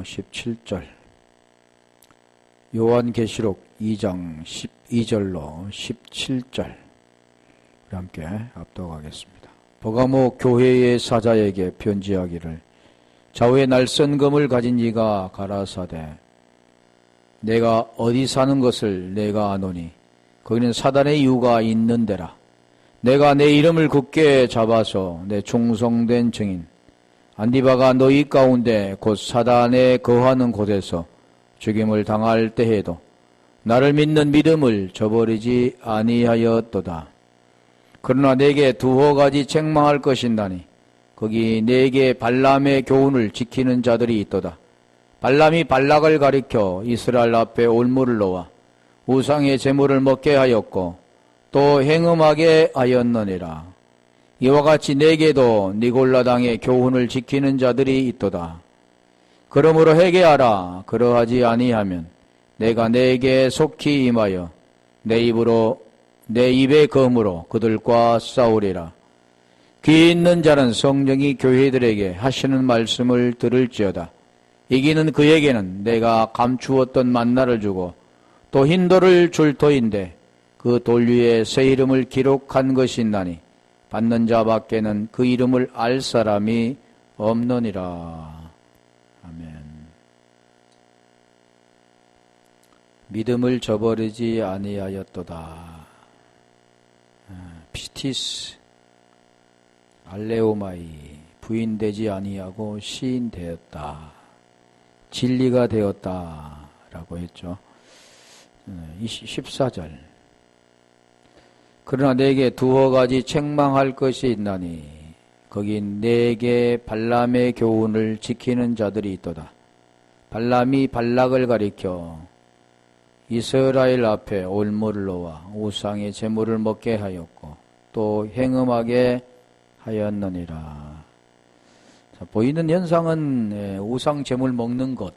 17절, 요한계시록 2장 12절로 17절 함께 합독하겠습니다. 버가모 교회의 사자에게 편지하기를, 좌우에 날선 검을 가진 이가 가라사대, 내가 어디 사는 것을 내가 아노니 거기는 사단의 유가 있는 데라. 내가 내 이름을 굳게 잡아서 내 충성된 증인 안디바가 너희 가운데 곧 사단에 거하는 곳에서 죽임을 당할 때에도 나를 믿는 믿음을 저버리지 아니하였도다. 그러나 내게 두어 가지 책망할 것인다니 거기 내게 발람의 교훈을 지키는 자들이 있도다. 발람이 발락을 가리켜 이스라엘 앞에 올무를 놓아 우상의 제물을 먹게 하였고 또 행음하게 하였느니라. 이와 같이 내게도 니골라 당의 교훈을 지키는 자들이 있도다. 그러므로 회개하라. 그러하지 아니하면 내가 내게 속히 임하여 내 입의 검으로 그들과 싸우리라. 귀 있는 자는 성령이 교회들에게 하시는 말씀을 들을지어다. 이기는 그에게는 내가 감추었던 만나를 주고 또 흰 돌을 줄 터인데 그 돌 위에 새 이름을 기록한 것이 있나니 받는 자밖에는 그 이름을 알 사람이 없느니라. 아멘. 믿음을 저버리지 아니하였도다. 피티스 알레오마이, 부인되지 아니하고 시인되었다. 진리가 되었다 라고 했죠. 14절, 그러나 내게 두어 가지 책망할 것이 있나니 거긴 내게 발람의 교훈을 지키는 자들이 있도다. 발람이 발락을 가리켜 이스라엘 앞에 올무를 놓아 우상의 제물을 먹게 하였고 또 행음하게 하였느니라. 자, 보이는 현상은 우상 제물 먹는 것.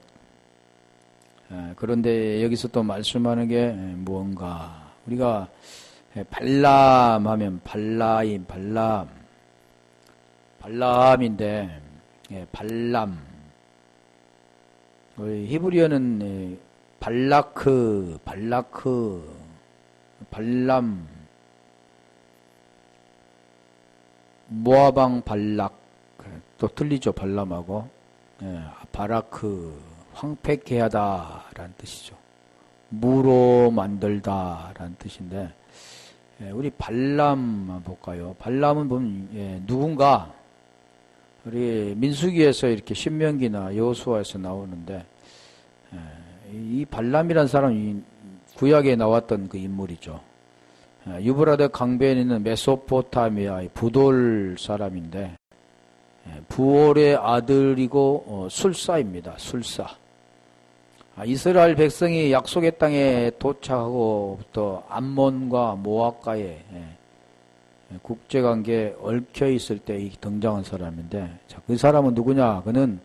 그런데 여기서 또 말씀하는 게 무언가, 우리가 발람 하면 발람인데 발람, 히브리어는 발람, 모아방 발락, 또 틀리죠. 발람하고 바라크, 황폐케 하다 라는 뜻이죠. 무로 만들다 라는 뜻인데, 우리 발람 볼까요? 발람은 보면 누군가, 우리 민수기에서 이렇게 신명기나 여호수아에서 나오는데, 이 발람이라는 사람이 구약에 나왔던 그 인물이죠. 유브라데 강변에 있는 메소포타미아의 부돌 사람인데, 부올의 아들이고 술사입니다. 술사. 이스라엘 백성이 약속의 땅에 도착하고부터 암몬과 모압과의 국제관계에 얽혀 있을 때 등장한 사람인데, 자, 그 사람은 누구냐? 그는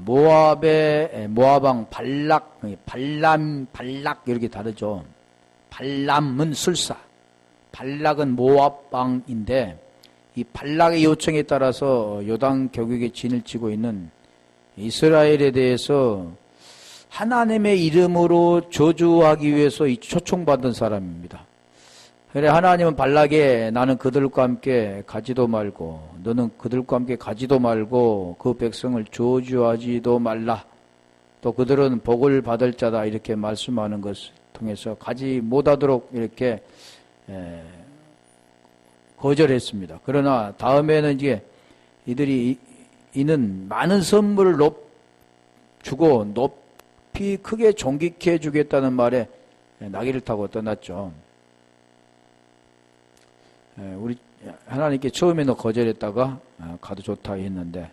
모압왕 발락, 발락 이렇게 다르죠. 발람은 술사, 발락은 모압왕인데, 이 발락의 요청에 따라서 요단 교격에 진을 치고 있는 이스라엘에 대해서 하나님의 이름으로 저주하기 위해서 초청받은 사람입니다. 그래, 하나님은 발락에 나는 그들과 함께 가지도 말고 너는 그들과 함께 가지도 말고 그 백성을 저주하지도 말라. 또 그들은 복을 받을 자다 이렇게 말씀하는 것을 통해서 가지 못하도록 이렇게 거절했습니다. 그러나 다음에는 이제 이는 많은 선물을 주고 높이 크게 존귀케 해주겠다는 말에 나귀를 타고 떠났죠. 우리 하나님께 처음에는 거절했다가 가도 좋다 했는데,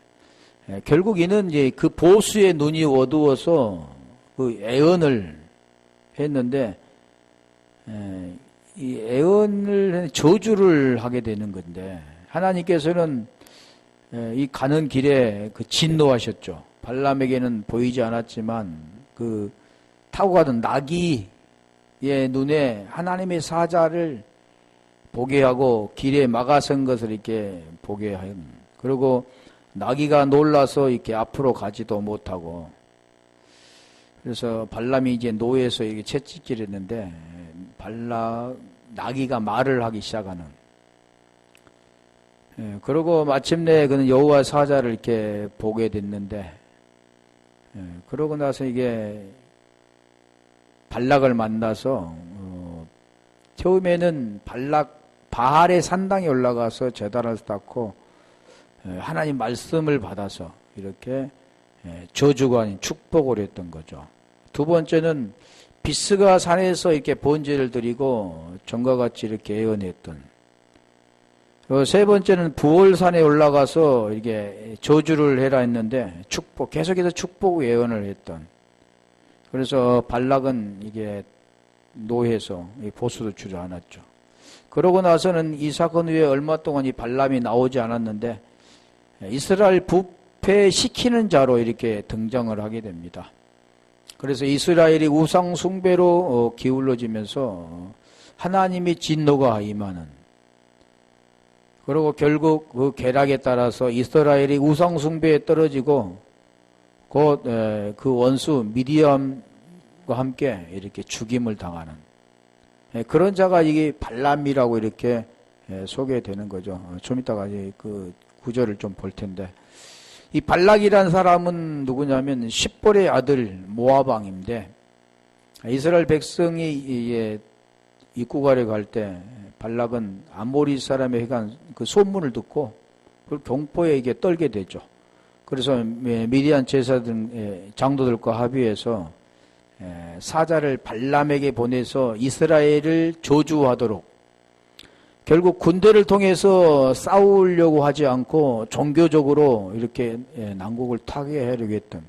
결국 이는 이제 그 보수의 눈이 어두워서 그 애언을 했는데, 이 애언을 저주를 하게 되는 건데, 하나님께서는 이 가는 길에 그 진노하셨죠. 발람에게는 보이지 않았지만 그 타고 가던 나귀의 눈에 하나님의 사자를 보게 하고 길에 막아선 것을 이렇게 보게 하는, 그리고 나귀가 놀라서 이렇게 앞으로 가지도 못하고, 그래서 발람이 이제 노에서 이게 채찍질 했는데, 나귀가 말을 하기 시작하는. 그러고 마침내 그는 여호와 사자를 이렇게 보게 됐는데, 그러고 나서 이게 발락을 만나서, 처음에는 바알의 산당에 올라가서 제단을 쌓고, 하나님 말씀을 받아서 이렇게 저주가 아닌 축복을 했던 거죠. 두 번째는 비스가 산에서 이렇게 번제를 드리고 전과 같이 이렇게 예언했던. 세 번째는 부월산에 올라가서 이게 저주를 해라 했는데 계속해서 축복 예언을 했던. 그래서 발락은 이게 노해서 보수도 주지 않았죠. 그러고 나서는 이 사건 후에 얼마 동안 이 발람이 나오지 않았는데 이스라엘 부패시키는 자로 이렇게 등장을 하게 됩니다. 그래서 이스라엘이 우상 숭배로 기울어지면서 하나님의 진노가 임하는. 그리고 결국 그 계략에 따라서 이스라엘이 우상 숭배에 떨어지고 곧 그 원수 미디암과 함께 이렇게 죽임을 당하는 그런 자가 이게 발람이라고 이렇게 소개되는 거죠. 좀 이따가 그 구절을 좀 볼 텐데, 이 발락이라는 사람은 누구냐면 십볼의 아들 모압 왕인데, 이스라엘 백성이 입구가에 갈 때 발락은 아모리 사람의 해간 그 소문을 듣고 그 공포에 이게 떨게 되죠. 그래서 미디안 제사들 장도들과 합의해서 사자를 발람에게 보내서 이스라엘을 저주하도록, 결국 군대를 통해서 싸우려고 하지 않고 종교적으로 이렇게 난국을 타개하려고 했던.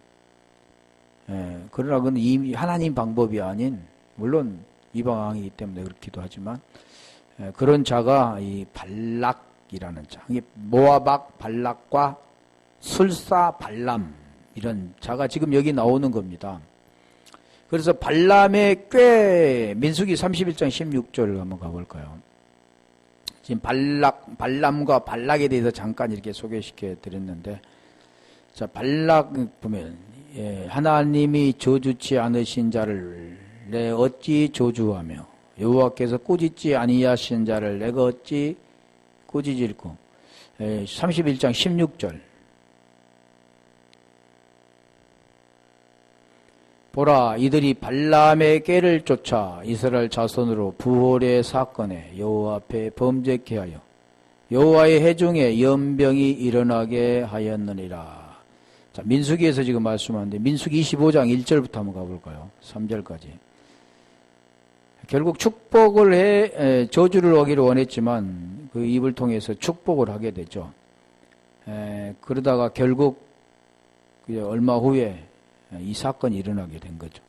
그러나 그건 이미 하나님 방법이 아닌, 물론 이방 왕이기 때문에 그렇기도 하지만, 그런 자가 이 발락이라는 자, 모아박 발락과 술사 발람, 이런 자가 지금 여기 나오는 겁니다. 그래서 발람의 꽤, 민수기 31장 16절을 한번 가볼까요? 지금 발람과 발락에 대해서 잠깐 이렇게 소개시켜 드렸는데, 자, 발락 보면, 하나님이 저주치 않으신 자를 내 어찌 저주하며, 여호와께서 꾸짖지 아니하신 자를 내가 어찌 꾸짖을꼬. 31장 16절. 보라, 이들이 발람의 꾀를 쫓아 이스라엘 자손으로 부홀의 사건에 여호와 앞에 범죄케 하여 여호와의 회중에 연병이 일어나게 하였느니라. 자, 민수기에서 지금 말씀하는데, 민수기 25장 1절부터 한번 가볼까요? 3절까지. 결국 축복을 저주를 하기를 원했지만 그 입을 통해서 축복을 하게 되죠. 그러다가 결국 얼마 후에 이 사건이 일어나게 된 거죠.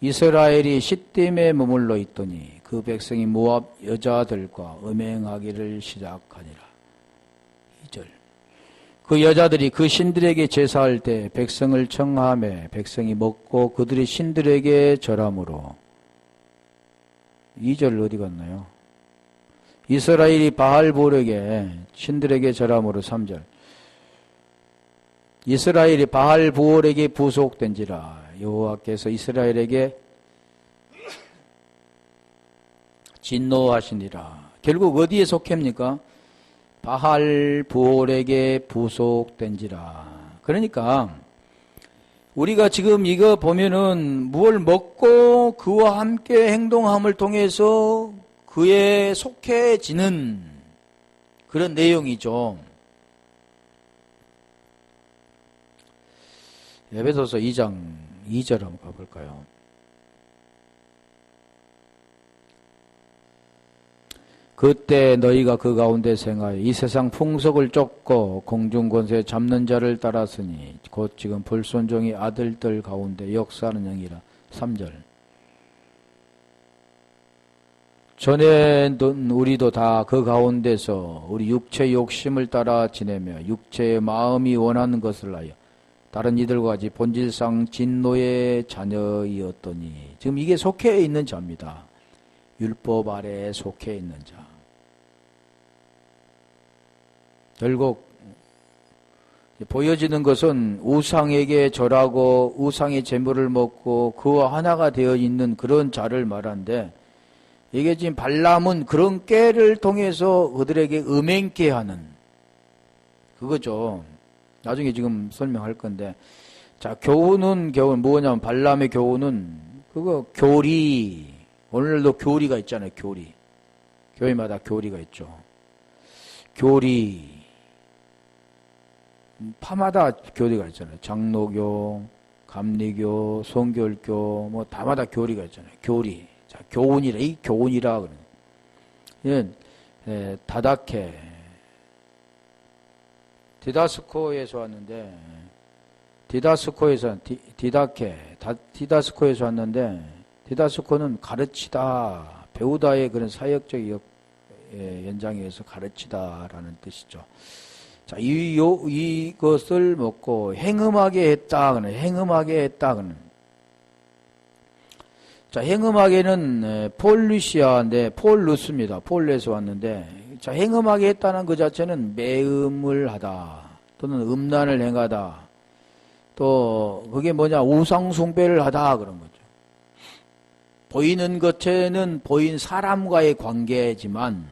이스라엘이 시딤에 머물러 있더니 그 백성이 모압 여자들과 음행하기를 시작하니라. 2절. 그 여자들이 그 신들에게 제사할 때 백성을 청하매 백성이 먹고 그들의 신들에게 절함으로. 2절 어디 갔나요? 이스라엘이 바알볼에게 신들에게 절함으로. 3절. 이스라엘이 바알볼에게 부속된지라 여호와께서 이스라엘에게 진노하시니라. 결국 어디에 속합니까? 바알볼에게 부속된지라. 그러니까 우리가 지금 이거 보면은 무엇을 먹고 그와 함께 행동함을 통해서 그에 속해지는 그런 내용이죠. 에베소서 2장 2절 한번 가볼까요? 그때 너희가 그 가운데 생하여 이 세상 풍속을 쫓고 공중권세 잡는 자를 따랐으니 곧 지금 불순종의 아들들 가운데 역사하는 영이라. 3절. 전에 우리도 다 그 가운데서 우리 육체의 욕심을 따라 지내며 육체의 마음이 원하는 것을 하여 다른 이들과 같이 본질상 진노의 자녀이었더니, 지금 이게 속해 있는 자입니다. 율법 아래에 속해 있는 자. 결국 보여지는 것은 우상에게 절하고 우상의 재물을 먹고 그와 하나가 되어 있는 그런 자를 말하는데, 이게 지금 발람은 그런 꾀를 통해서 그들에게 음행케 하는 그거죠. 나중에 지금 설명할 건데, 자, 교훈은 뭐냐면, 발람의 교훈은 그거 교리. 오늘도 교리가 있잖아요. 교리. 교회마다 교리가 있죠. 교리. 파마다 교리가 있잖아요. 장로교, 감리교, 성결교, 뭐 다마다 교리가 있잖아요. 교리. 자, 교훈이라, 이 교훈이라 그러는. 이는 다다케, 디다스코에서 왔는데, 디다스코에서 왔는데, 디다스코는 가르치다, 배우다의 그런 사역적 연장에서 가르치다라는 뜻이죠. 자, 이것을 먹고 행음하게 했다. 행음하게 했다. 자, 행음하게는 폴루시아인데, 폴루스입니다. 폴루에서 왔는데, 자, 행음하게 했다는 그 자체는 매음을 하다. 또는 음란을 행하다. 또, 그게 뭐냐, 우상숭배를 하다. 그런 거죠. 보이는 것에는 보인 사람과의 관계지만,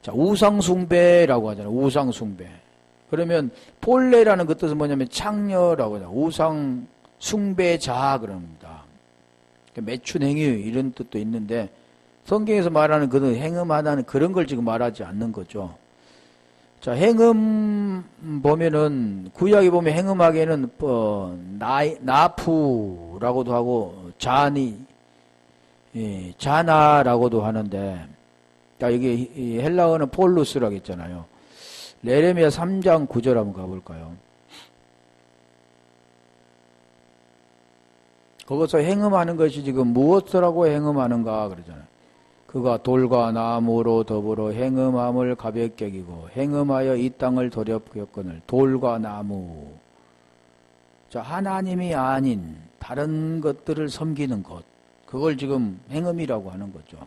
자, 우상숭배라고 하잖아요. 우상숭배. 그러면 폴레라는 그 뜻은 뭐냐면 창녀라고 하잖아요. 우상숭배자 그럽니다. 매춘행위 이런 뜻도 있는데 성경에서 말하는 그런 행음하다는 그런 걸 지금 말하지 않는 거죠. 자, 행음 보면은 구약에 보면 행음하게는 나푸라고도 하고 자나라고도 하는데, 자, 이게 헬라어는 폴루스라고 했잖아요. 예레미야 3장 9절 한번 가볼까요? 거기서 행음하는 것이 지금 무엇이라고 행음하는가 그러잖아요. 그가 돌과 나무로 더불어 행음함을 가볍게 여기고 행음하여 이 땅을 도렵겠거늘. 돌과 나무. 자, 하나님이 아닌 다른 것들을 섬기는 것. 그걸 지금 행음이라고 하는 거죠.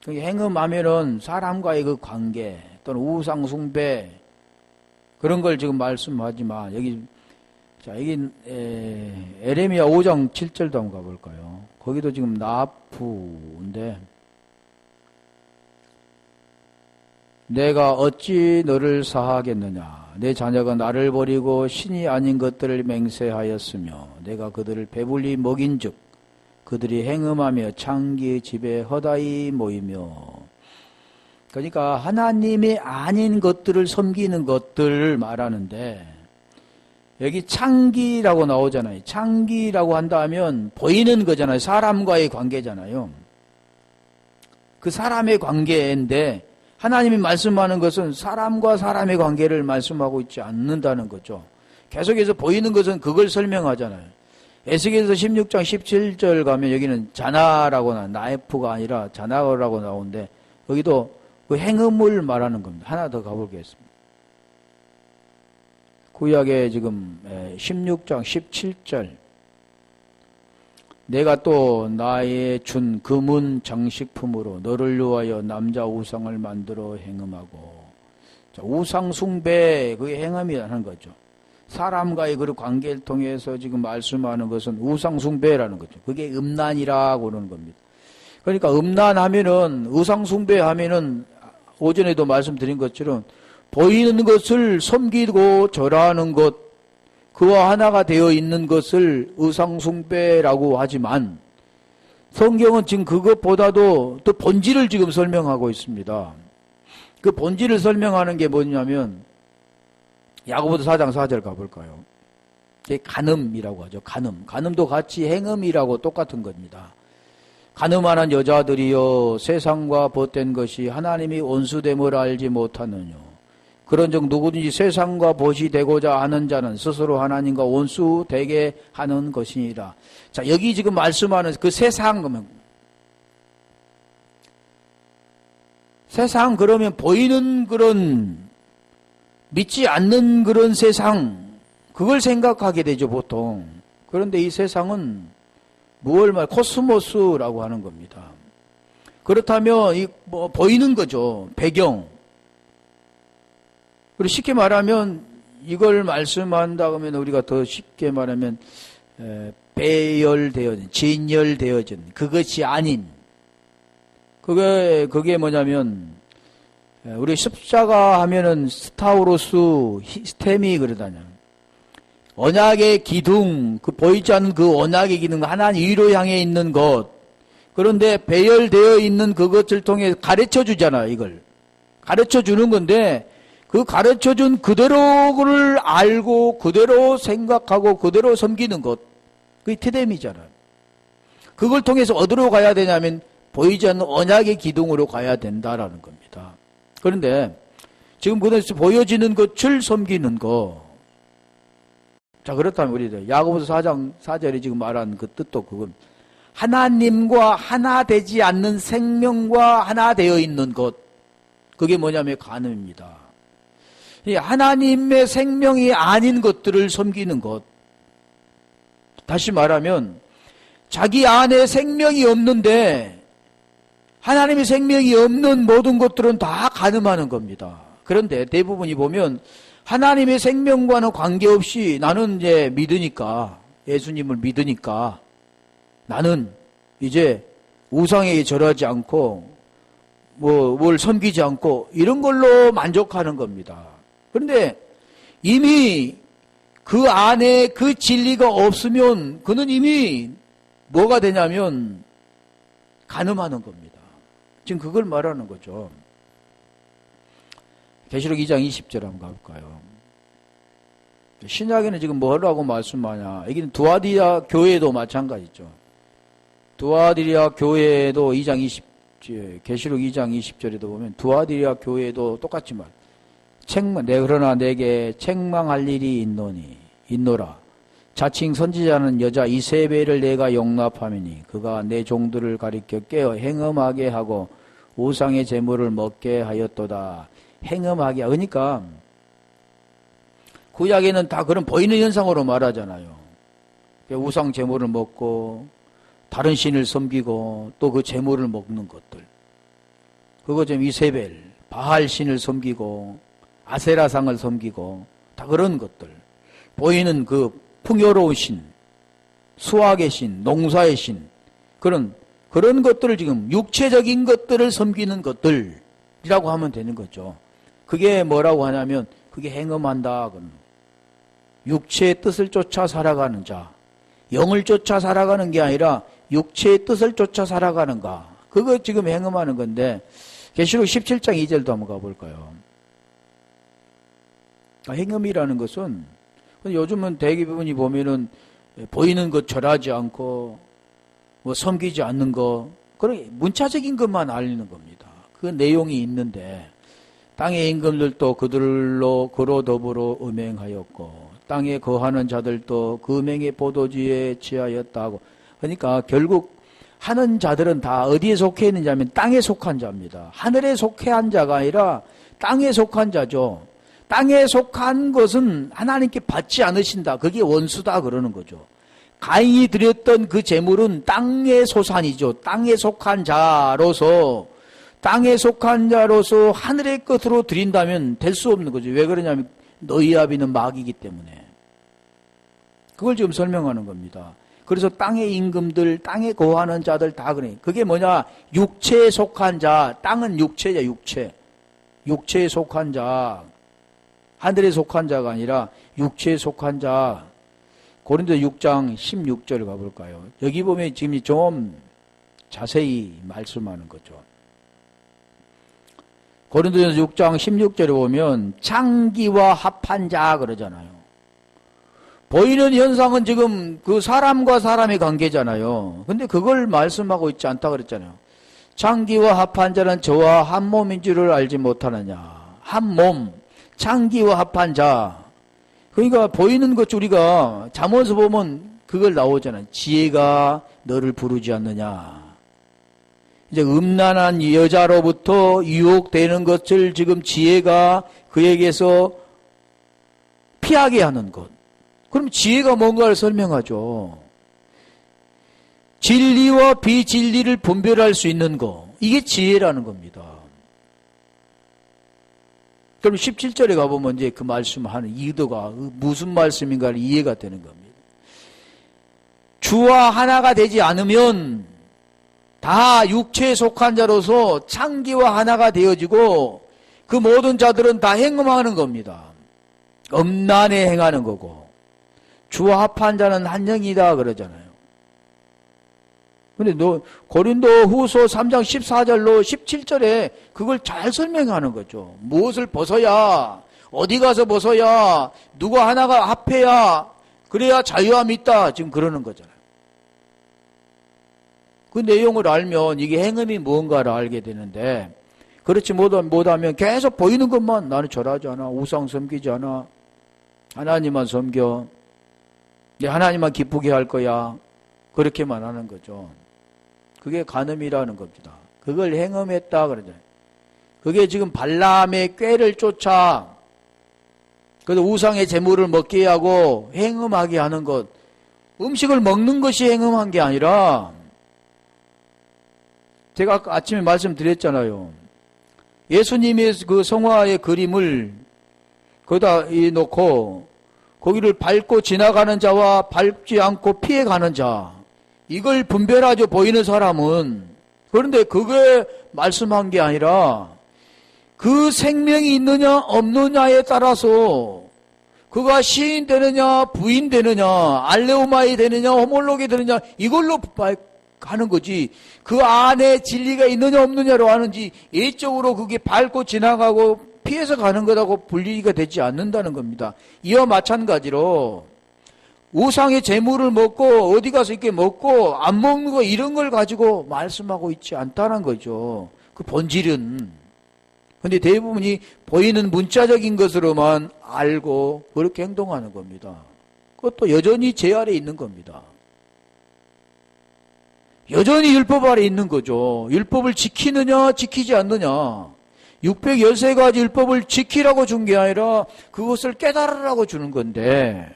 행음하면은 사람과의 그 관계 또는 우상숭배 그런 걸 지금 말씀하지만 여기 에레미야 5장 7절도 한번 가볼까요? 거기도 지금 나푸인데 내가 어찌 너를 사하겠느냐? 내 자녀가 나를 버리고 신이 아닌 것들을 맹세하였으며 내가 그들을 배불리 먹인즉 그들이 행음하며 창기의 집에 허다히 모이며. 그러니까 하나님이 아닌 것들을 섬기는 것들을 말하는데 여기 창기라고 나오잖아요. 창기라고 한다면 보이는 거잖아요. 사람과의 관계잖아요. 그 사람의 관계인데 하나님이 말씀하는 것은 사람과 사람의 관계를 말씀하고 있지 않는다는 거죠. 계속해서 보이는 것은 그걸 설명하잖아요. 에스겔서 16장 17절 가면 여기는 자나라고 나이프가 아니라 자나라고 나오는데 여기도 그 행음을 말하는 겁니다. 하나 더 가보겠습니다. 구약에 지금 16장 17절 내가 또 나의 준 금은 장식품으로 너를 위하여 남자 우상을 만들어 행음하고. 자, 우상 숭배 그게 행음이라는 거죠. 사람과의 그 관계를 통해서 지금 말씀하는 것은 우상 숭배라는 거죠. 그게 음란이라고 그러는 겁니다. 그러니까 음란하면은 우상 숭배하면은 오전에도 말씀드린 것처럼 보이는 것을 섬기고 절하는 것, 그와 하나가 되어 있는 것을 우상숭배라고 하지만 성경은 지금 그것보다도 또 본질을 지금 설명하고 있습니다. 그 본질을 설명하는 게 뭐냐면 야고보서 4장 4절 가볼까요? 이게 간음이라고 하죠. 간음도 같이 행음이라고 똑같은 겁니다. 간음하는 여자들이여 세상과 벗된 것이 하나님이 온수됨을 알지 못하느뇨. 그런즉 누구든지 세상과 벗이 되고자 하는 자는 스스로 하나님과 온수되게 하는 것이니라. 자, 여기 지금 말씀하는 그 세상 그러면 세상 그러면 보이는 그런 믿지 않는 그런 세상 그걸 생각하게 되죠 보통. 그런데 이 세상은 무엇을 코스모스라고 하는 겁니다. 그렇다면 이 보이는 거죠 배경. 그리고 쉽게 말하면 이걸 말씀한다 그러면 우리가 더 쉽게 말하면 배열되어진, 진열되어진 그것이 아닌 그게 뭐냐면 우리 십자가 하면은 스타우로스 스템이 그러다냐. 언약의 기둥, 그 보이지 않는 그 언약의 기둥, 하나님 위로 향해 있는 것. 그런데 배열되어 있는 그것을 통해 가르쳐 주잖아, 이걸. 가르쳐 주는 건데, 그 가르쳐 준 그대로를 알고, 그대로 생각하고, 그대로 섬기는 것. 그게 테뎀이잖아. 그걸 통해서 어디로 가야 되냐면, 보이지 않는 언약의 기둥으로 가야 된다라는 겁니다. 그런데, 지금 그것에서 보여지는 것을 섬기는 거. 자, 그렇다면 우리 야고보서 4장 4절에 지금 말한 그 뜻도 그건 하나님과 하나 되지 않는 생명과 하나 되어 있는 것. 그게 뭐냐면 간음입니다. 하나님의 생명이 아닌 것들을 섬기는 것. 다시 말하면 자기 안에 생명이 없는데 하나님의 생명이 없는 모든 것들은 다 간음하는 겁니다. 그런데 대부분이 보면 하나님의 생명과는 관계없이 나는 이제 믿으니까, 예수님을 믿으니까 나는 이제 우상에게 절하지 않고 뭘 섬기지 않고 이런 걸로 만족하는 겁니다. 그런데 이미 그 안에 그 진리가 없으면 그는 이미 뭐가 되냐면 간음하는 겁니다. 지금 그걸 말하는 거죠. 계시록 2장 20절 한번 가볼까요? 신약에는 지금 뭐라고 말씀하냐. 여기는 두아디라 교회도 마찬가지죠. 두아디라 교회도 2장 20, 계시록 2장 20절에도 보면 두아디라 교회도 똑같이 말. 그러나 내게 책망할 일이 있노라. 자칭 선지자는 여자 이세벨을 내가 용납하미니 그가 내 종들을 가리켜 깨어 행음하게 하고 우상의 제물을 먹게 하였도다. 행음하게. 그러니까 구약에는 다 그런 보이는 현상으로 말하잖아요. 우상 제물을 먹고 다른 신을 섬기고 또 그 제물을 먹는 것들. 그거 좀 이세벨, 바알 신을 섬기고 아세라상을 섬기고 다 그런 것들. 보이는 그 풍요로운 신, 수학의 신, 농사의 신, 그런 것들을 지금 육체적인 것들을 섬기는 것들이라고 하면 되는 거죠. 그게 뭐라고 하냐면 그게 행음한다. 육체의 뜻을 쫓아 살아가는 자, 영을 쫓아 살아가는 게 아니라 육체의 뜻을 쫓아 살아가는가. 그거 지금 행음하는 건데 계시록 17장 2절도 한번 가볼까요? 행음이라는 것은 요즘은 대부분이 보면은 보이는 것 절하지 않고 뭐 섬기지 않는 거, 그런 문자적인 것만 알리는 겁니다. 그 내용이 있는데 땅의 임금들도 그로 더불어 음행하였고 땅에 거하는 자들도 그 음행의 포도주에 취하였다고. 그러니까 결국 하는 자들은 다 어디에 속해 있는지 하면 땅에 속한 자입니다. 하늘에 속한 자가 아니라 땅에 속한 자죠. 땅에 속한 것은 하나님께 받지 않으신다. 그게 원수다 그러는 거죠. 가인이 드렸던 그 재물은 땅의 소산이죠. 땅에 속한 자로서 하늘의 것으로 드린다면 될 수 없는 거죠. 왜 그러냐면 너희 아비는 마귀이기 때문에. 그걸 지금 설명하는 겁니다. 그래서 땅의 임금들, 땅에 거하는 자들 다 그래. 그게 뭐냐? 육체에 속한 자. 땅은 육체자, 육체. 육체에 속한 자. 하늘에 속한 자가 아니라 육체에 속한 자. 고린도 6장 16절 가볼까요? 여기 보면 지금 좀 자세히 말씀하는 거죠. 고린도전서 6장 16절에 보면 창기와 합한 자 그러잖아요. 보이는 현상은 지금 그 사람과 사람의 관계잖아요. 근데 그걸 말씀하고 있지 않다 그랬잖아요. 창기와 합한 자는 저와 한 몸인 줄을 알지 못하느냐. 한 몸, 창기와 합한 자. 그러니까 보이는 것 우리가 잠언에서 보면 그걸 나오잖아요. 지혜가 너를 부르지 않느냐. 이제 음란한 여자로부터 유혹되는 것을 지금 지혜가 그에게서 피하게 하는 것. 그럼 지혜가 뭔가를 설명하죠. 진리와 비진리를 분별할 수 있는 거. 이게 지혜라는 겁니다. 그럼 17절에 가보면 이제 그 말씀하는 의도가 무슨 말씀인가를 이해가 되는 겁니다. 주와 하나가 되지 않으면 다 육체에 속한 자로서 창기와 하나가 되어지고 그 모든 자들은 다 행음하는 겁니다. 음란에 행하는 거고 주와 합한 자는 한 영이다 그러잖아요. 근데 고린도 후서 3장 14절로 17절에 그걸 잘 설명하는 거죠. 무엇을 벗어야, 어디 가서 벗어야, 누가 하나가 합해야, 그래야 자유함이 있다. 지금 그러는 거잖아요. 그 내용을 알면 이게 행음이 뭔가를 알게 되는데, 그렇지 못하면 계속 보이는 것만 나는 절하지 않아, 우상 섬기지 않아, 하나님만 섬겨, 내 하나님만 기쁘게 할 거야. 그렇게만 하는 거죠. 그게 간음이라는 겁니다. 그걸 행음했다 그러잖아요. 그게 지금 발람의 꾀를 쫓아 그래서 우상의 재물을 먹게 하고 행음하게 하는 것, 음식을 먹는 것이 행음한 게 아니라 제가 아까 아침에 말씀드렸잖아요. 예수님의 그 성화의 그림을 거기다 놓고 거기를 밟고 지나가는 자와 밟지 않고 피해가는 자, 이걸 분별하죠, 보이는 사람은. 그런데 그게 말씀한 게 아니라 그 생명이 있느냐 없느냐에 따라서 그가 시인 되느냐 부인 되느냐 알레오마이 되느냐 호몰록이 되느냐 이걸로 하는 거지, 그 안에 진리가 있느냐 없느냐로 하는지 예적으로 그게 밟고 지나가고 피해서 가는 거라고 분리가 되지 않는다는 겁니다. 이와 마찬가지로 우상의 재물을 먹고 어디 가서 이렇게 먹고 안 먹는 거 이런 걸 가지고 말씀하고 있지 않다는 거죠. 그 본질은. 근데 대부분이 보이는 문자적인 것으로만 알고 그렇게 행동하는 겁니다. 그것도 여전히 제 아래에 있는 겁니다. 여전히 율법 아래에 있는 거죠. 율법을 지키느냐 지키지 않느냐. 613가지 율법을 지키라고 준 게 아니라 그것을 깨달으라고 주는 건데,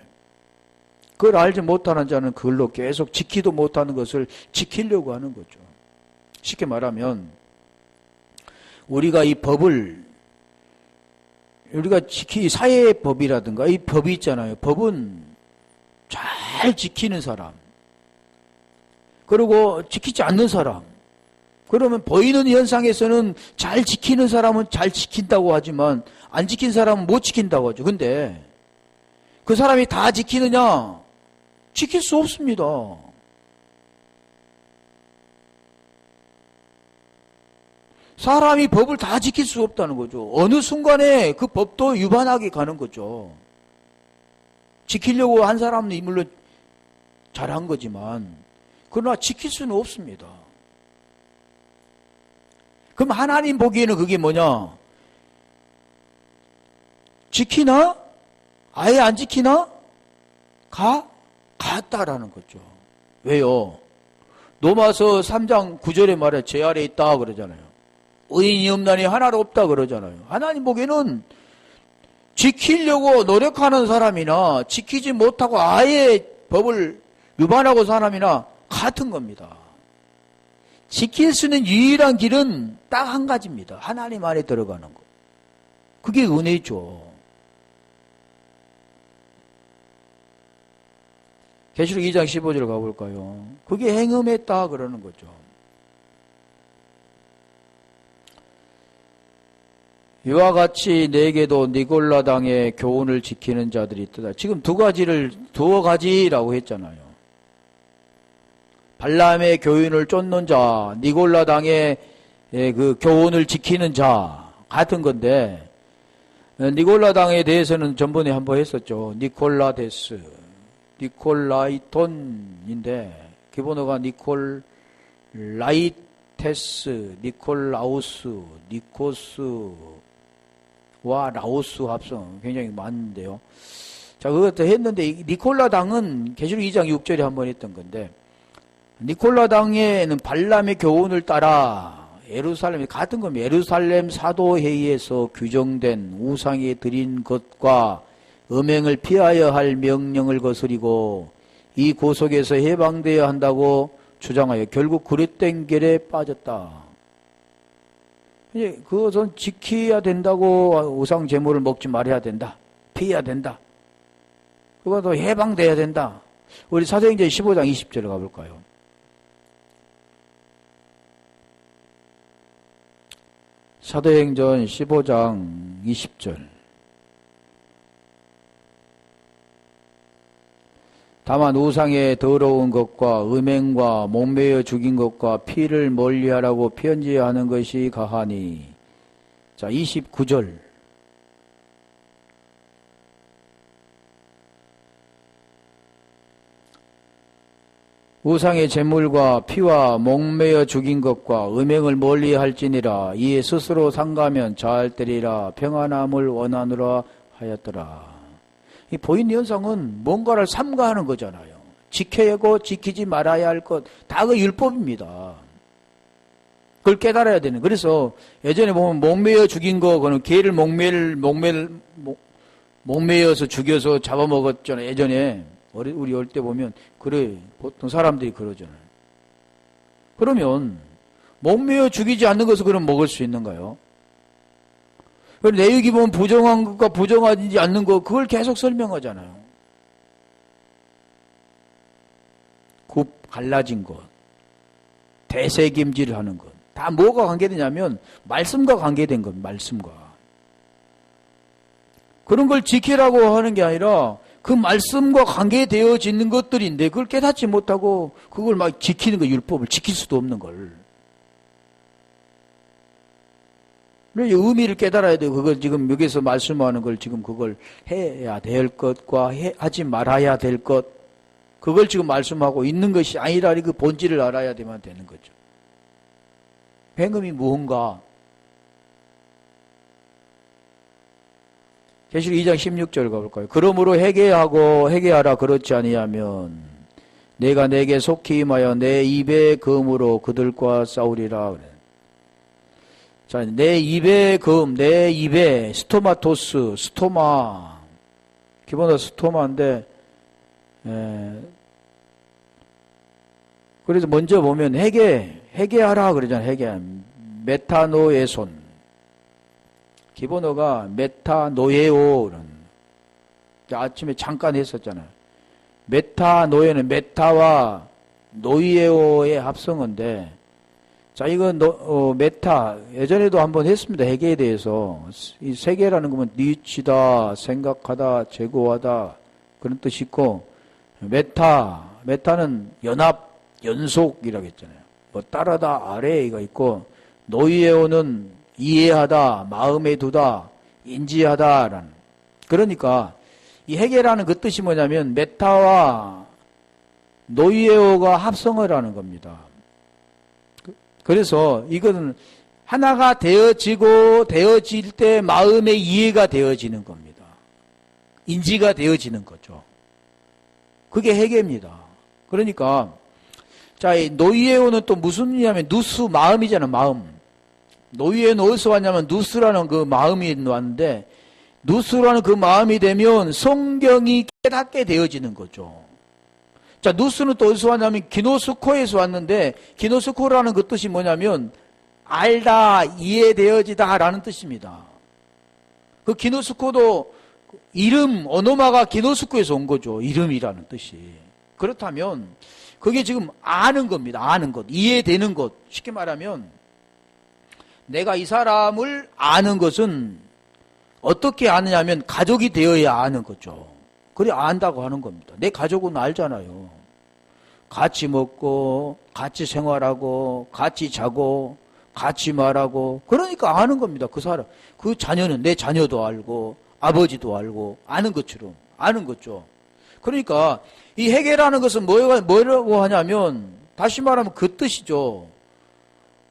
그걸 알지 못하는 자는 그걸로 계속 지키도 못하는 것을 지키려고 하는 거죠. 쉽게 말하면 우리가 이 법을, 우리가 사회의 법이라든가 이 법이 있잖아요. 법은 잘 지키는 사람, 그리고 지키지 않는 사람, 그러면 보이는 현상에서는 잘 지키는 사람은 잘 지킨다고 하지만 안 지킨 사람은 못 지킨다고 하죠. 근데 그 사람이 다 지키느냐? 지킬 수 없습니다. 사람이 법을 다 지킬 수 없다는 거죠. 어느 순간에 그 법도 위반하게 가는 거죠. 지키려고 한 사람은 물론 잘한 거지만 그러나 지킬 수는 없습니다. 그럼 하나님 보기에는 그게 뭐냐? 지키나? 아예 안 지키나? 같다라는 거죠. 왜요? 로마서 3장 9절에 말해 제 아래에 있다 그러잖아요. 의인이 없나니 하나도 없다 그러잖아요. 하나님 보기에는 지키려고 노력하는 사람이나 지키지 못하고 아예 법을 위반하고 사람이나 같은 겁니다. 지킬 수 있는 유일한 길은 딱 한 가지입니다. 하나님 안에 들어가는 거. 그게 은혜죠. 계시록 2장 15절 가볼까요? 그게 행음했다 그러는 거죠. 이와 같이 내게도 니골라당의 교훈을 지키는 자들이 있다. 지금 두어 가지라고 했잖아요. 발람의 교훈을 쫓는 자, 니골라당의 그 교훈을 지키는 자 같은 건데, 니골라당에 대해서는 전번에 한번 했었죠. 니콜라데스, 니콜라이톤인데 기본어가 니콜라이테스, 니콜라우스, 니코스와 라오스 합성 굉장히 많은데요. 자, 그것도 했는데 니콜라당은 계시록 2장 6절에 한번 했던 건데, 니콜라당에는 발람의 교훈을 따라 예루살렘이 같은 겁니다. 예루살렘 사도회의에서 규정된 우상에 드린 것과 음행을 피하여 할 명령을 거스리고 이 고속에서 해방되어야 한다고 주장하여 결국 그릇된 결에 빠졌다. 이제 그것은 지켜야 된다고 우상 제물을 먹지 말아야 된다. 피해야 된다. 그것도 해방돼야 된다. 우리 사도행전 15장 20절에 가볼까요? 사도행전 15장 20절. 다만 우상의 더러운 것과 음행과 목매어 죽인 것과 피를 멀리하라고 편지하는 것이 가하니. 자, 29절. 우상의 제물과 피와 목매어 죽인 것과 음행을 멀리할지니라. 이에 스스로 상가면 자할 때리라. 평안함을 원하노라 하였더라. 이 보인 현상은 뭔가를 삼가하는 거잖아요. 지켜야 하고 지키지 말아야 할 것, 다 그 율법입니다. 그걸 깨달아야 되는. 그래서 예전에 보면 목매어 죽인 거, 그는 개를 목매어서 죽여서 잡아먹었잖아요. 예전에 우리 어릴 때 보면 그래, 보통 사람들이 그러잖아요. 그러면 목매어 죽이지 않는 것을 그럼 먹을 수 있는가요? 내육이 보면 부정한 것과 부정하지 않는 것, 그걸 계속 설명하잖아요. 굽 갈라진 것, 대세김질을 하는 것, 다 뭐가 관계되냐면 말씀과 관계된 것, 말씀과. 그런 걸 지키라고 하는 게 아니라 그 말씀과 관계되어지는 것들인데 그걸 깨닫지 못하고 그걸 막 지키는 거, 율법을 지킬 수도 없는 걸. 의미를 깨달아야 돼요. 그걸 지금 여기서 말씀하는 걸 지금 그걸 해야 될 것과 하지 말아야 될 것, 그걸 지금 말씀하고 있는 것이 아니라 그 본질을 알아야 되면 되는 거죠. 행음이 무언가? 계시록 2장 16절 가볼까요? 그러므로 회개하라. 그렇지 아니하면 내가 내게 속히 임하여 내 입의 검으로 그들과 싸우리라. 그래. 자, 내 입의 검, 내 입의 스토마토스, 스토마. 기본적으로 스토마인데, 그래서 먼저 보면 회개하라 그러잖아요. 회개. 메타노에손. 기본어가 메타노에오. 아침에 잠깐 했었잖아요. 메타노에는 메타와 노이에오의 합성어인데, 자, 이건 메타, 예전에도 한번 했습니다. 회개에 대해서. 이 세계라는 거면 뉘치다, 생각하다, 제고하다, 그런 뜻이 있고, 메타는 연합, 연속이라고 했잖아요. 뭐 따르다, 아래가 있고, 노이에오는 이해하다, 마음에 두다, 인지하다라는. 그러니까, 이 회개라는 그 뜻이 뭐냐면, 메타와 노이에오가 합성어라는 겁니다. 그래서 이것은 하나가 되어질 때 마음의 이해가 되어지는 겁니다. 인지가 되어지는 거죠. 그게 회개입니다. 그러니까 자, 이 노이에오는 또 무슨 의미냐면 누스, 마음이잖아, 마음. 노이에오는 어디서 왔냐면 누스라는 그 마음이 왔는데 누스라는 그 마음이 되면 성경이 깨닫게 되어지는 거죠. 자, 누스는 또 어디서 왔냐면 기노스코에서 왔는데 기노스코라는 그 뜻이 뭐냐면 알다, 이해되어지다 라는 뜻입니다. 그 기노스코도 이름, 오노마가 기노스코에서 온 거죠. 이름이라는 뜻이. 그렇다면 그게 지금 아는 겁니다. 아는 것, 이해되는 것. 쉽게 말하면 내가 이 사람을 아는 것은 어떻게 아느냐면 가족이 되어야 아는 거죠. 그래 안다고 하는 겁니다. 내 가족은 알잖아요. 같이 먹고 같이 생활하고 같이 자고 같이 말하고 그러니까 아는 겁니다. 그 사람, 그 자녀는 내 자녀도 알고 아버지도 알고 아는 것처럼 아는 거죠. 그러니까 이 회개라는 것은 뭐라고 하냐면 다시 말하면 그 뜻이죠.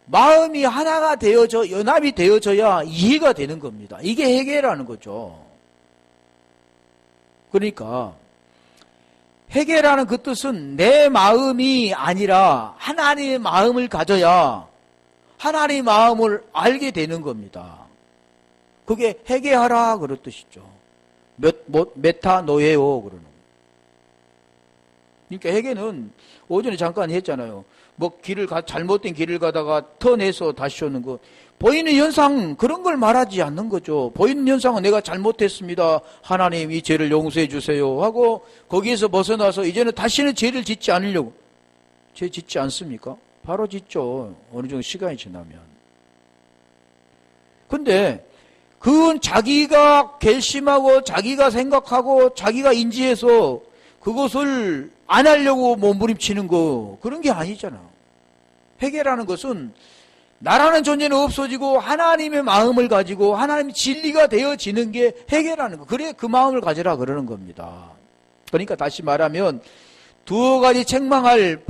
마음이 하나가 되어져 연합이 되어져야 이해가 되는 겁니다. 이게 회개라는 거죠. 그러니까 회개라는 그 뜻은 내 마음이 아니라 하나님의 마음을 가져야 하나님의 마음을 알게 되는 겁니다. 그게 회개하라 그런 뜻이죠. 메타노에오 그러는. 그러니까 회개는 오전에 잠깐 했잖아요. 뭐 잘못된 길을 가다가 턴해서 다시 오는 거. 보이는 현상 그런 걸 말하지 않는 거죠. 보이는 현상은 내가 잘못했습니다. 하나님 이 죄를 용서해 주세요 하고 거기에서 벗어나서 이제는 다시는 죄를 짓지 않으려고. 죄 짓지 않습니까? 바로 짓죠. 어느 정도 시간이 지나면. 근데 그건 자기가 결심하고 자기가 생각하고 자기가 인지해서 그것을 안 하려고 몸부림치는 거 그런 게 아니잖아. 회개라는 것은 나라는 존재는 없어지고 하나님의 마음을 가지고 하나님의 진리가 되어지는 게 회개라는 거. 그래 그 마음을 가지라 그러는 겁니다. 그러니까 다시 말하면 두어 가지 책망할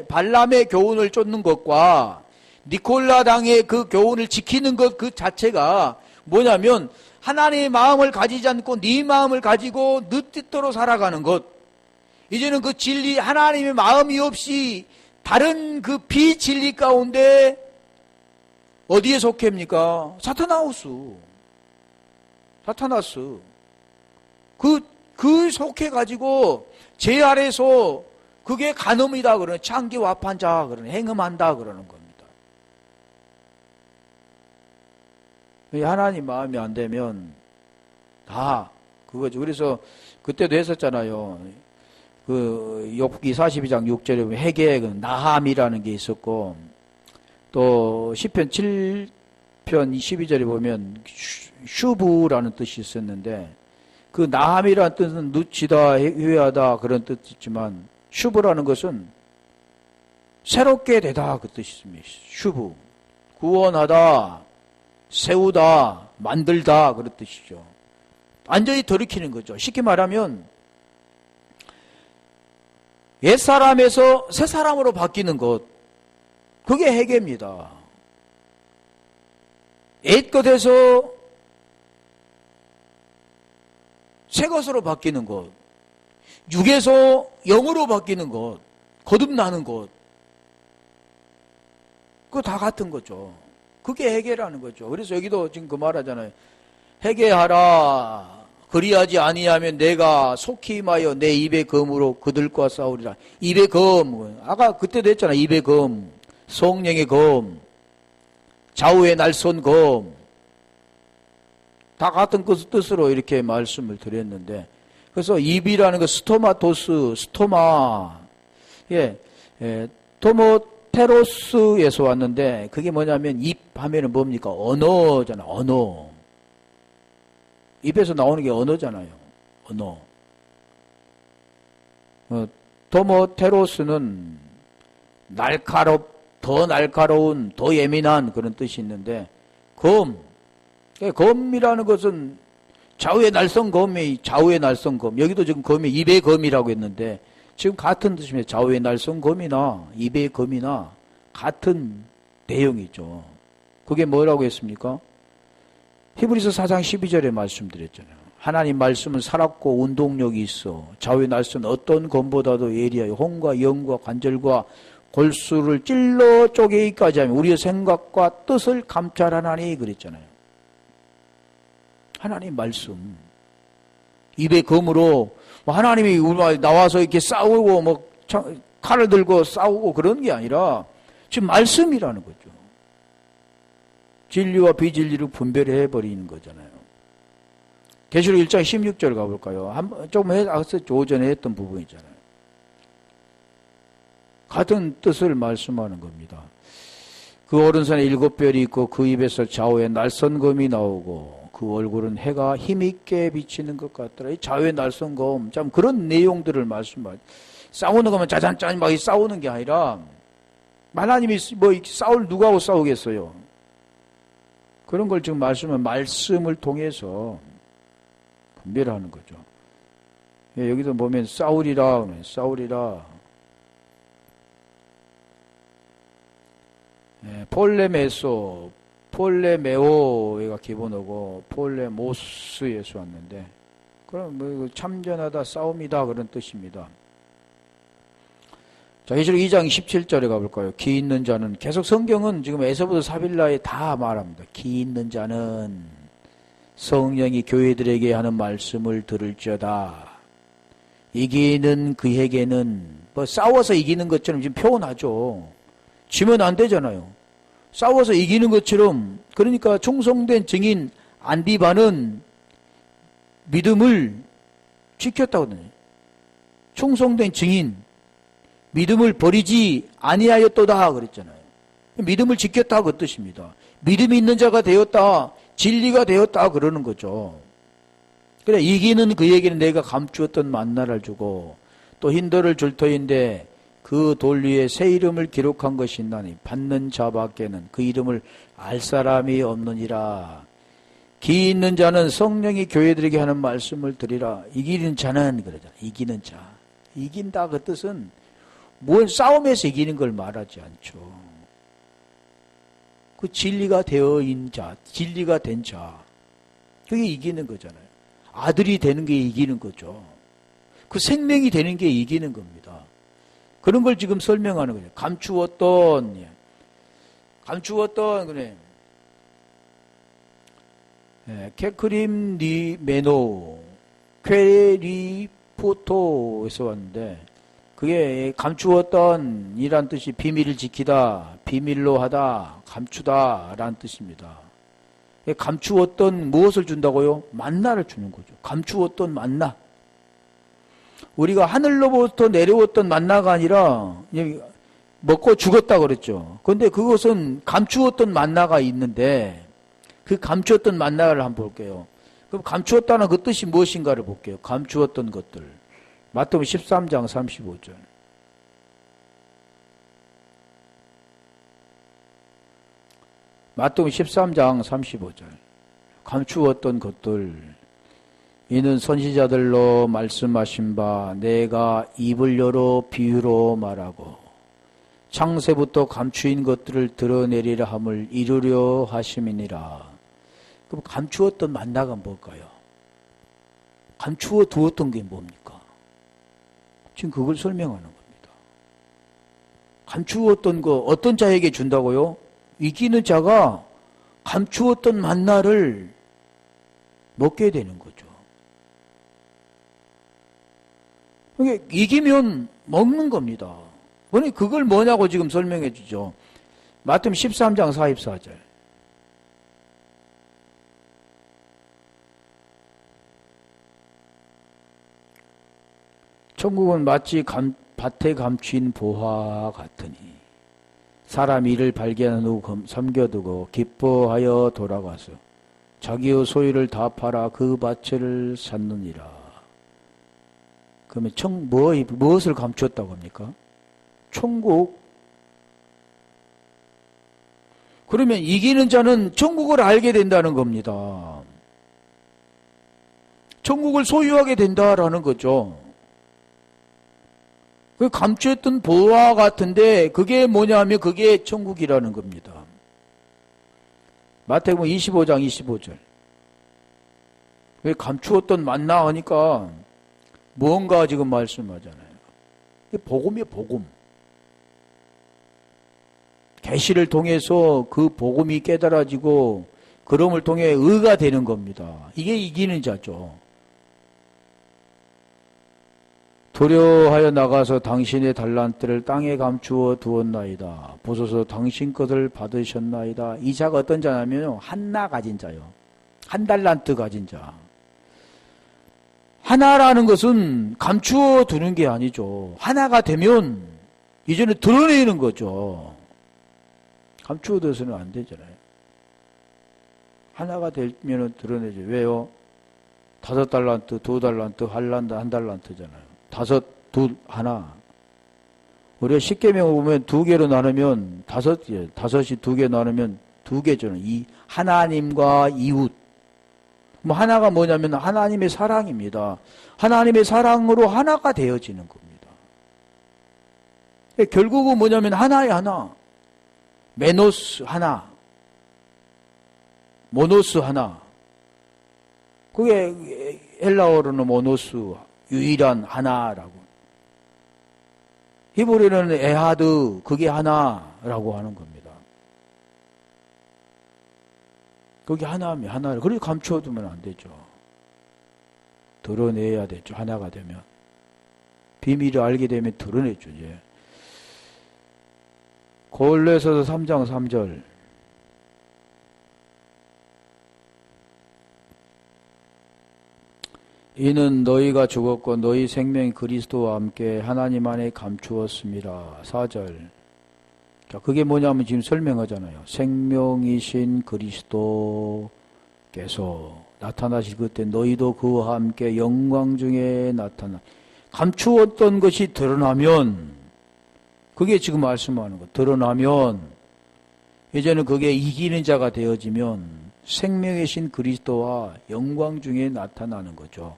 발람의 교훈을 쫓는 것과 니콜라 당의 그 교훈을 지키는 것 그 자체가 뭐냐면 하나님의 마음을 가지지 않고 네 마음을 가지고 네 뜻대로 살아가는 것. 이제는 그 진리 하나님의 마음이 없이 다른 그 비진리 가운데 어디에 속해입니까? 사타나우스. 그 속해가지고 제 아래서 그게 간음이다 그러는 창기와판자 그러는 행음한다 그러는 겁니다. 하나님 마음이 안 되면 다 그거죠. 그래서 그때도 했었잖아요. 그 욥기 42장 6절에 보면 회개의 그 나함이라는 게 있었고 또 시편 7편 12절에 보면 슈브라는 뜻이 있었는데 그 나함이라는 뜻은 누치다, 회개하다 그런 뜻이 있지만 슈브라는 것은 새롭게 되다 그 뜻이 있습니다. 슈브 구원하다, 세우다, 만들다 그런 뜻이죠. 완전히 돌이키는 거죠. 쉽게 말하면 옛사람에서 새사람으로 바뀌는 것 그게 회개입니다. 옛것에서 새것으로 바뀌는 것, 육에서 영으로 바뀌는 것, 거듭나는 것 그거 다 같은 거죠. 그게 회개라는 거죠. 그래서 여기도 지금 그 말하잖아요. 회개하라. 그리하지 아니하면 내가 속히 임하여 내 입의 검으로 그들과 싸우리라. 입의 검. 아까 그때도 했잖아. 입의 검. 성령의 검. 좌우의 날선 검. 다 같은 뜻으로 이렇게 말씀을 드렸는데 그래서 입이라는 거 스토마토스, 스토마. 토모테로스에서 왔는데 그게 뭐냐면 입 하면은 뭡니까? 언어잖아. 언어. 입에서 나오는 게 언어잖아요. 언어. 토모테로스는 더 날카로운, 더 예민한 그런 뜻이 있는데 검. 검이라는 것은 좌우의 날선 검이 좌우의 날선 검. 여기도 지금 검이 입의 검이라고 했는데 지금 같은 뜻입니다. 좌우의 날선 검이나 입의 검이나 같은 내용이죠. 그게 뭐라고 했습니까? 히브리서 4장 12절에 말씀드렸잖아요. 하나님 말씀은 살았고 운동력이 있어 좌우의 날선 어떤 검보다도 예리하여 혼과 영과 관절과 골수를 찔러 쪼개기까지 하면 우리의 생각과 뜻을 감찰하나니 그랬잖아요. 하나님 말씀 입의 검으로 하나님이 나와서 이렇게 싸우고 뭐 칼을 들고 싸우고 그런 게 아니라 지금 말씀이라는 거죠. 진리와 비진리를 분별해 버리는 거잖아요. 계시록 1장 16절 가볼까요? 조금 오전에 했던 부분이잖아요. 같은 뜻을 말씀하는 겁니다. 그 오른손에 7별이 있고 그 입에서 좌우에 날선 검이 나오고 그 얼굴은 해가 힘있게 비치는 것 같더라. 이 좌우의 날선 검, 참 그런 내용들을 말씀하죠. 싸우는 거면 짜잔짠 막 싸우는 게 아니라 하나님이 뭐 누구하고 싸우겠어요? 그런 걸 지금 말씀을 통해서 분별하는 거죠. 여기도 보면 싸우리라. 폴레메오가 기본어고 폴레모스에서 왔는데 그럼 뭐 참전하다 싸움이다 그런 뜻입니다. 자, 계시록 2장 17절에 가볼까요? 기 있는 자는 계속 성경은 지금 에서부터 사빌라에 다 말합니다. 기 있는 자는 성령이 교회들에게 하는 말씀을 들을지어다. 이기는 그에게는 뭐 싸워서 이기는 것처럼 지금 표현하죠. 지면 안 되잖아요. 싸워서 이기는 것처럼, 그러니까 충성된 증인 안디바는 믿음을 지켰다거든요. 충성된 증인, 믿음을 버리지 아니하였도다 그랬잖아요. 믿음을 지켰다 그 뜻입니다. 믿음이 있는 자가 되었다, 진리가 되었다 그러는 거죠. 그래, 이기는 그에게는 내가 감추었던 만나를 주고 또 흰돌을 줄 터인데 그 돌 위에 새 이름을 기록한 것이 있나니 받는 자밖에는 그 이름을 알 사람이 없느니라. 기 있는 자는 성령이 교회들에게 하는 말씀을 드리라. 이기는 자는 그러잖아. 이기는 자. 이긴다 그 뜻은 뭔 싸움에서 이기는 걸 말하지 않죠. 그 진리가 되어인 자, 진리가 된 자. 그게 이기는 거잖아요. 아들이 되는 게 이기는 거죠. 그 생명이 되는 게 이기는 겁니다. 그런 걸 지금 설명하는 거예요. 감추었던, 그래. 케크림 니 메노, 퀘리포토에서 왔는데, 그게 감추었던 이란 뜻이 비밀을 지키다, 비밀로 하다, 감추다 라는 뜻입니다. 감추었던 무엇을 준다고요? 만나를 주는 거죠. 감추었던 만나. 우리가 하늘로부터 내려왔던 만나가 아니라 먹고 죽었다 그랬죠. 그런데 그것은 감추었던 만나가 있는데 그 감추었던 만나를 한번 볼게요. 그럼 감추었다는 그 뜻이 무엇인가를 볼게요. 감추었던 것들. 마태복음 13장 35절. 마태복음 13장 35절. 감추었던 것들. 이는 선지자들로 말씀하신 바 내가 입을 열어 비유로 말하고 창세부터 감추인 것들을 드러내리라 함을 이루려 하심이니라. 그럼 감추었던 만나가 뭘까요? 감추어 두었던 게 뭡니까? 지금 그걸 설명하는 겁니다. 감추었던 거 어떤 자에게 준다고요? 이기는 자가 감추었던 만나를 먹게 되는 거죠. 이기면 먹는 겁니다. 그걸 뭐냐고 지금 설명해 주죠. 마태복음 13장 44절. 천국은 마치 밭에 감추인 보화 같으니 사람 이를 발견한 후 섬겨두고 기뻐하여 돌아가서 자기의 소유를 다 팔아 그 밭을 샀느니라. 그러면 무엇을 감추었다고 합니까? 천국. 그러면 이기는 자는 천국을 알게 된다는 겁니다. 천국을 소유하게 된다라는 거죠. 그 감추었던 보화 같은데 그게 뭐냐면 그게 천국이라는 겁니다. 마태복음 25장 25절. 왜 감추었던 만나 하니까 뭔가 지금 말씀하잖아요. 복음이에요, 복음. 계시를 통해서 그 복음이 깨달아지고 그럼을 통해 의가 되는 겁니다. 이게 이기는 자죠. 도려하여 나가서 당신의 달란트를 땅에 감추어 두었나이다. 보소서 당신 것을 받으셨나이다. 이 자가 어떤 자냐면요, 하나 가진 자요. 한 달란트 가진 자. 하나라는 것은 감추어 두는 게 아니죠. 하나가 되면 이제는 드러내는 거죠. 감추어 둬서는 안 되잖아요. 하나가 되면 드러내죠. 왜요? 5달란트, 2달란트, 한 달란트잖아요. 5, 2, 하나. 우리가 십계명을 보면 2개로 나누면 5개, 5이 2개 나누면 2개잖아요. 이 하나님과 이웃. 뭐 하나가 뭐냐면 하나님의 사랑입니다. 하나님의 사랑으로 하나가 되어지는 겁니다. 결국은 뭐냐면 하나의 하나. 메노스 하나. 모노스 하나. 그게 헬라어로는 모노스, 유일한 하나라고. 히브리어는 에하드, 그게 하나라고 하는 겁니다. 그게 하나면 하나를. 그렇게 감추어두면 안 되죠. 드러내야 되죠. 하나가 되면. 비밀을 알게 되면 드러내죠. 이제. 고린도전서 3장 3절. 이는 너희가 죽었고 너희 생명이 그리스도와 함께 하나님 안에 감추었습니다. 4절. 자, 그게 뭐냐면 지금 설명하잖아요. 생명이신 그리스도께서 나타나실 그때 너희도 그와 함께 영광 중에 감추었던 것이 드러나면, 그게 지금 말씀하는 거. 드러나면 이제는 그게 이기는 자가 되어지면 생명이신 그리스도와 영광 중에 나타나는 거죠.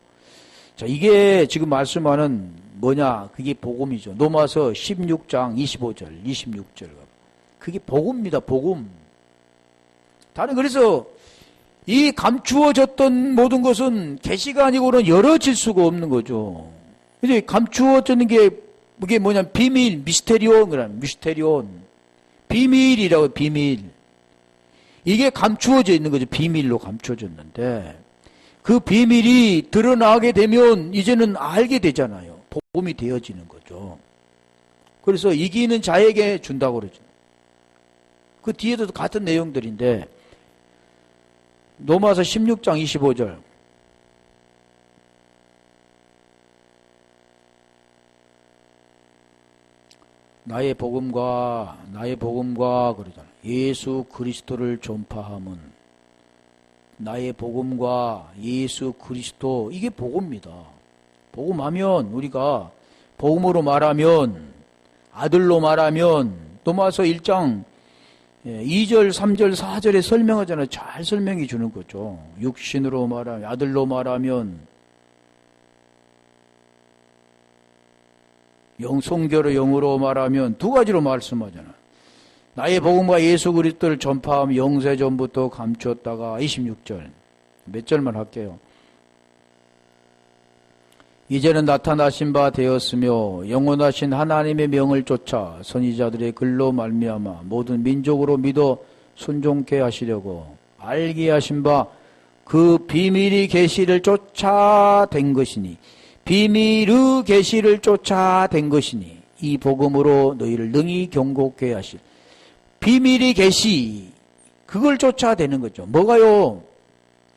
자, 이게 지금 말씀하는 뭐냐? 그게 복음이죠. 로마서 16장 25절, 26절. 그게 복음입니다. 복음. 그래서 이 감추어졌던 모든 것은 계시가 아니고는 열어질 수가 없는 거죠. 이제 감추어졌는 게 그게 뭐냐면 비밀, 미스테리온. 비밀이라고, 비밀. 이게 감추어져 있는 거죠. 비밀로 감추어졌는데 그 비밀이 드러나게 되면 이제는 알게 되잖아요. 복음이 되어지는 거죠. 그래서 이기는 자에게 준다고 그러죠. 그 뒤에도 같은 내용들인데 로마서 16장 25절. 나의 복음과 그러잖아요. 예수 그리스도를 전파함은, 나의 복음과 예수 그리스도, 이게 복음입니다. 복음하면, 우리가 복음으로 말하면, 아들로 말하면, 로마서 1장 2절, 3절, 4절에 설명하잖아요. 잘 설명해 주는 거죠. 육신으로 말하면, 아들로 말하면, 성결의 영으로 말하면 두 가지로 말씀하잖아요. 나의 복음과 예수 그리스도를 전파하며 영세 전부터 감추었다가 26절. 몇 절만 할게요. 이제는 나타나신 바 되었으며 영원하신 하나님의 명을 쫓아 선지자들의 글로 말미암아 모든 민족으로 믿어 순종케 하시려고 알게 하신 바 그 비밀이 계시를 쫓아된 것이니, 비밀의 계시를 쫓아된 것이니 이 복음으로 너희를 능히 경고케 하실. 비밀의 계시, 그걸 쫓아대는 거죠. 뭐가요?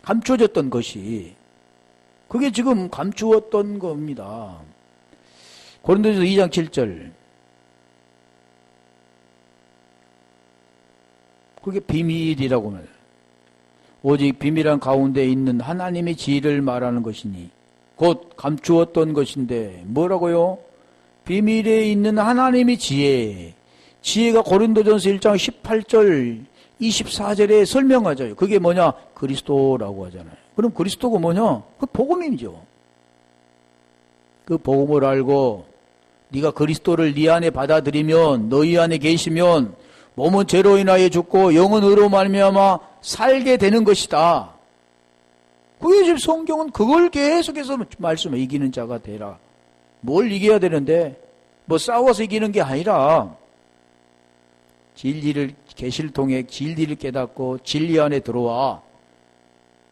감추어졌던 것이. 그게 지금 감추었던 겁니다. 고린도전서 2장 7절. 그게 비밀이라고 말해요. 오직 비밀한 가운데 있는 하나님의 지혜를 말하는 것이니, 곧 감추었던 것인데 뭐라고요? 비밀에 있는 하나님의 지혜. 지혜가 고린도전서 1장 18절 24절에 설명하죠. 그게 뭐냐? 그리스도라고 하잖아요. 그럼 그리스도가 뭐냐? 그 복음이죠. 그 복음을 알고 네가 그리스도를 네 안에 받아들이면, 너희 안에 계시면 몸은 죄로 인하여 죽고 영은 의로 말미암아 살게 되는 것이다. 그게 지금 성경은 그걸 계속해서 말씀해. 이기는 자가 되라. 뭘 이겨야 되는데 뭐 싸워서 이기는 게 아니라 진리를, 계시를 통해 진리를 깨닫고 진리 안에 들어와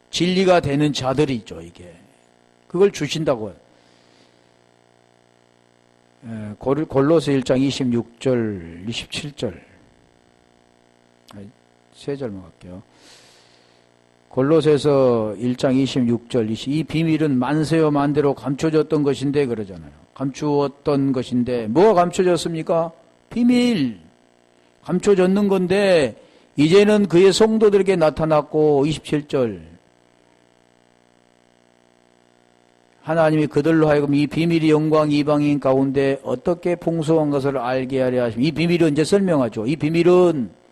진리가 되는 자들이 있죠. 이게 그걸 주신다고요. 골로새 1장 26절 27절 세 절만 갈게요. 골로새서 1장 26절 이 비밀은 만세요 만대로 감춰졌던 것인데 그러잖아요. 감추었던 것인데 뭐가 감춰졌습니까? 비밀. 감춰졌는 건데 이제는 그의 성도들에게 나타났고 27절 하나님이 그들로 하여금 이 비밀의 영광 이방인 가운데 어떻게 풍성한 것을 알게 하려 하십니다. 이 비밀은 이제 설명하죠. 이 비밀은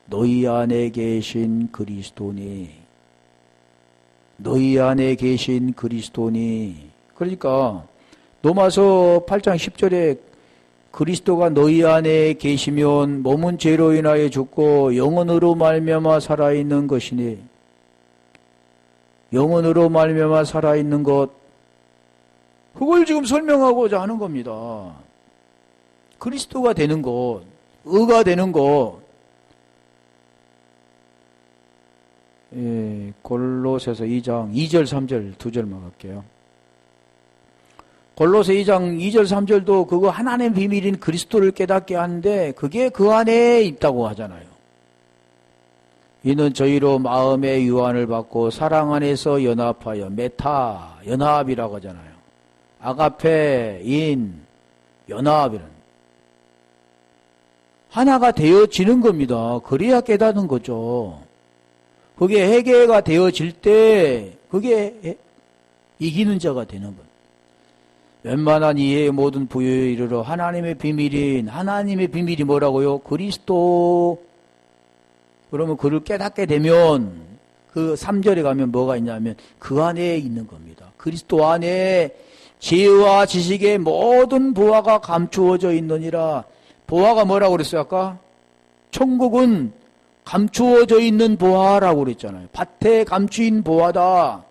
너희 안에 계신 그리스도니, 너희 안에 계신 그리스도니. 그러니까 로마서 8장 10절에 그리스도가 너희 안에 계시면 몸은 죄로 인하여 죽고 영혼으로 말미암아 살아있는 것이니, 영혼으로 말미암아 살아있는 것, 그걸 지금 설명하고자 하는 겁니다. 그리스도가 되는 것, 의가 되는 것. 골로새서 2장 2절 3절 두 절만 갈게요. 골로새 2장 2절 3절도 그거 하나님의 비밀인 그리스도를 깨닫게 하는데 그게 그 안에 있다고 하잖아요. 이는 저희로 마음의 유한을 받고 사랑 안에서 연합하여 메타, 연합이라고 하잖아요. 아가페, 인, 연합이라는. 하나가 되어지는 겁니다. 그래야 깨닫는 거죠. 그게 회개가 되어질 때 그게 이기는 자가 되는 겁니다. 웬만한 이해의 모든 부여에 이르러 하나님의 비밀이 뭐라고요? 그리스도. 그러면 그를 깨닫게 되면 그 3절에 가면 뭐가 있냐면 그 안에 있는 겁니다. 그리스도 안에 지혜와 지식의 모든 보화가 감추어져 있느니라. 보화가 뭐라고 그랬어요 아까? 천국은 감추어져 있는 보화라고 그랬잖아요. 밭에 감추인 보화다.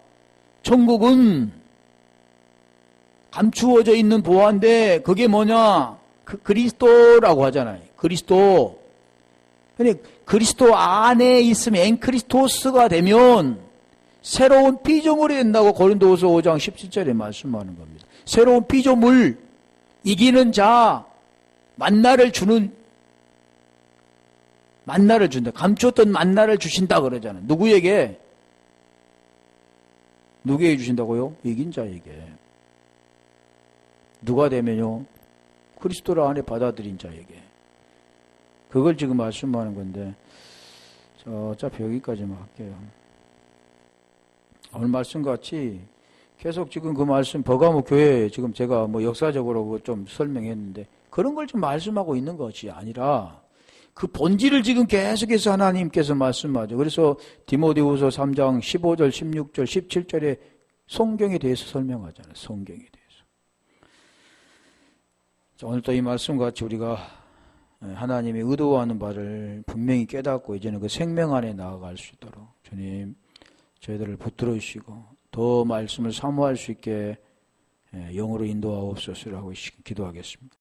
천국은 감추어져 있는 보화인데 그게 뭐냐? 그리스도라고 하잖아요. 그리스도. 근데 그리스도 안에 있으면 엔크리스토스가 되면 새로운 피조물이 된다고 고린도후서 5장 17절에 말씀하는 겁니다. 새로운 피조물, 이기는 자, 만나를 준다. 감추었던 만나를 주신다 그러잖아요. 누구에게 주신다고요? 이긴 자에게. 누가 되면요? 그리스도를 안에 받아들인 자에게. 그걸 지금 말씀하는 건데, 어차피 여기까지만 할게요. 오늘 말씀같이 계속 지금 그 말씀, 버가모 교회 지금 제가 뭐 역사적으로 좀 설명했는데, 그런 걸 좀 말씀하고 있는 것이 아니라, 그 본질을 지금 계속해서 하나님께서 말씀하죠. 그래서 디모데후서 3장 15절, 16절, 17절에 성경에 대해서 설명하잖아요. 성경에 대해서. 자, 오늘 또 이 말씀같이 우리가 하나님이 의도하는 바를 분명히 깨닫고 이제는 그 생명 안에 나아갈 수 있도록 주님 저희들을 붙들어 주시고 더 말씀을 사모할 수 있게 영으로 인도하옵소서라고 기도하겠습니다.